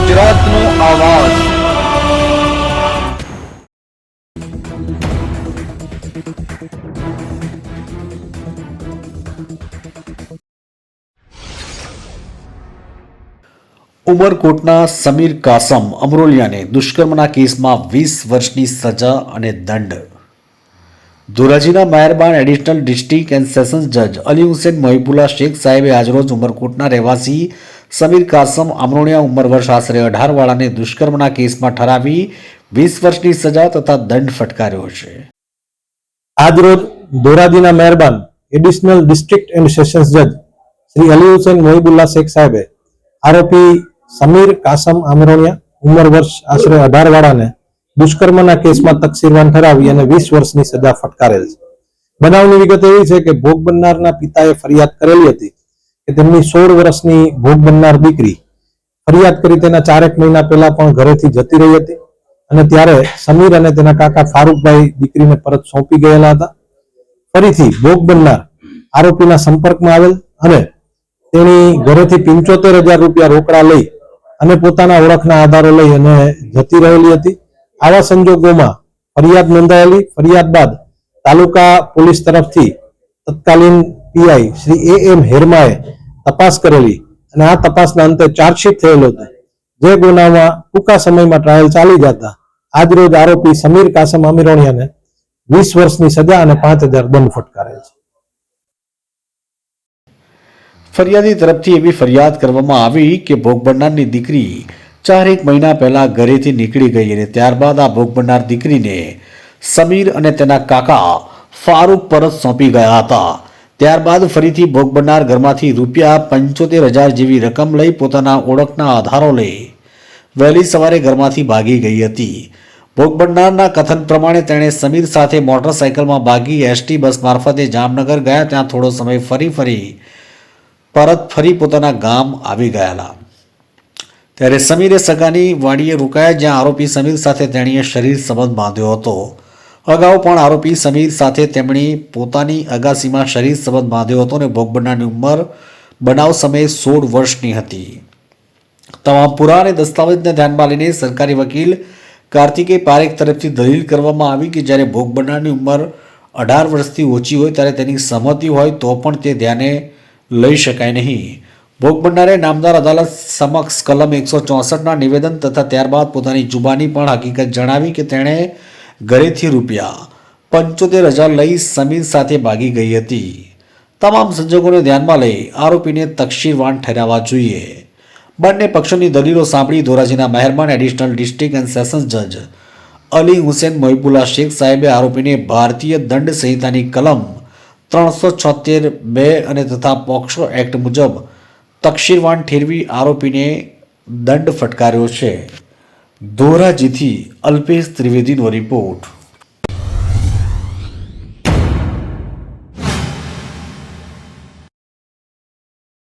ગુજરાતનો આવાજ। ઉમરકોટના સમીર કાસમ અમરોલિયાને દુષ્કર્મના કેસમાં 20 વર્ષની સજા અને દંડ। ધોરાજીના મહેરબાન એડિશનલ ડિસ્ટ્રિક્ટ એન્ડ સેશન્સ જજ અલી હુસેન મોહિબુલ્લા શેખ સાહેબે આજરોજ ઉમરકોટના રહેવાસી સમીર કાસમ અમરોલિયા ઉંમર વર્ષ આશરે 18 વાળાને દુષ્કર્મના કેસમાં ઠરાવી 20 વર્ષની સજા તથા દંડ ફટકાર્યો છે। આજરોજ ધોરાજીના મહેરબાન એડિશનલ ડિસ્ટ્રિક્ટ એન્ડ સેશન્સ જજ શ્રી અલી હુસેન મોહિબુલ્લા શેખ સાહેબે આરોપી સમીર કાસમ અમરોલિયા ઉંમર વર્ષ આશરે 18 વાળાને દુષ્કર્મના કેસમાં તકસીરવાન ઠરાવી અને 20 વર્ષની સજા ફટકારેલ છે। બનાવની વિગત એવી છે કે ભોગ બનનારના પિતાએ ફરિયાદ કરેલી હતી કે તેમની 16 વર્ષની ભોગ બનનાર દીકરી ફરિયાદ કરી તેના 4 મહિના પહેલા પણ ઘરેથી જતી રહી હતી અને ત્યારે સમીર અને તેના કાકા ફારૂકભાઈ દીકરીને પરત સોંપી ગયેલા હતા। ફરીથી ભોગ બનનાર આરોપીના સંપર્કમાં આવેલ અને તેની ઘરેથી 75,000 રૂપિયા રોકડા લઈ અને પોતાના ઓળખના આધારો લઈ અને જતી રહેલી હતી। આવા સંજોગોમાં ફરિયાદ નોંધાયેલી। ફરિયાદ બાદ તાલુકા પોલીસ તરફથી તત્કાલીન પીઆઈ શ્રી AM હેરમાએ તપાસ કરેલી અને આ તપાસના અંતે ચાર્જશીટ થયેલો હતો, જે ગુનામાં ટૂંકા સમયમાં ટ્રાયલ ચાલી જતા આજરોજ આરોપી સમીર કાસમ અમરોલિયાને 20 વર્ષની સજા અને 5,000 દંડ ફટકારેલ છે। ફરિયાદી તરફથી એવી ફરિયાદ કરવામાં આવી કે ભોગ બનનારની દીકરી 4 મહિના પહેલા ઘરેથી નીકળી ગઈ અને ત્યારબાદ આ ભોગ બનનાર દીકરીને સમીર અને તેના કાકા ફારૂક પરત સોંપી ગયા હતા। ત્યારબાદ ફરીથી ભોગ બનનાર ઘરમાંથી રૂપિયા 75,000 જેવી રકમ લઈ પોતાના ઓળખના આધારો લઈ વહેલી સવારે ઘરમાંથી ભાગી ગઈ હતી। ભોગ બનનારના કથન પ્રમાણે તેણે સમીર સાથે મોટરસાયકલમાં ભાગી એસટી બસ મારફતે જામનગર ગયા। ત્યાં થોડો સમય ફરી પોતાના ગામ આવી ગયેલા ત્યારે સમીરે સગાની વાડીએ રોકાયા, જ્યાં આરોપી સમીર સાથે તેણીએ શરીર સંબંધ બાંધ્યો હતો। અગાઉ પણ આરોપી સમીર સાથે તેમણે પોતાની અગાસીમાં શરીર સંબંધ બાંધ્યો હતો અને ભોગ બનનારની ઉંમર બનાવ સમયે 16 વર્ષની હતી। તમામ પુરાવા અને દસ્તાવેજને ધ્યાનમાં લઈને સરકારી વકીલ કાર્તિકેય પારેખ તરફથી દલીલ કરવામાં આવી કે જ્યારે ભોગ બનનારની ઉંમર 18 વર્ષથી ઓછી હોય ત્યારે તેની સંમતિ હોય તો પણ તે ધ્યાને લઈ શકાય નહીં। ભોગ બનનારે નામદાર અદાલત સમક્ષ કલમ 164ના નિવેદન તથા ત્યારબાદ પોતાની જુબાની પણ હકીકત જણાવી કે તેણે ઘરેથી રૂપિયા 75,000 લઈ સમીર સાથે ભાગી ગઈ હતી। તમામ સંજોગોને ધ્યાનમાં લઈ આરોપીને તકસીરવાન ઠેરવવા જોઈએ। બંને પક્ષોની દલીલો સાંભળી ધોરાજીના મહેરબાન એડિશનલ ડિસ્ટ્રિક્ટ એન્ડ સેશન્સ જજ અલી હુસેન મોહિબુલ્લા શેખ સાહેબે આરોપીને ભારતીય દંડ સંહિતાની કલમ 376(2) અને તથા પોક્સો એક્ટ મુજબ તકસીરવાન ઠેરવી આરોપીને દંડ ફટકાર્યો છે। ધોરાજીથી અલ્પેશ ત્રિવેદીનો રિપોર્ટ।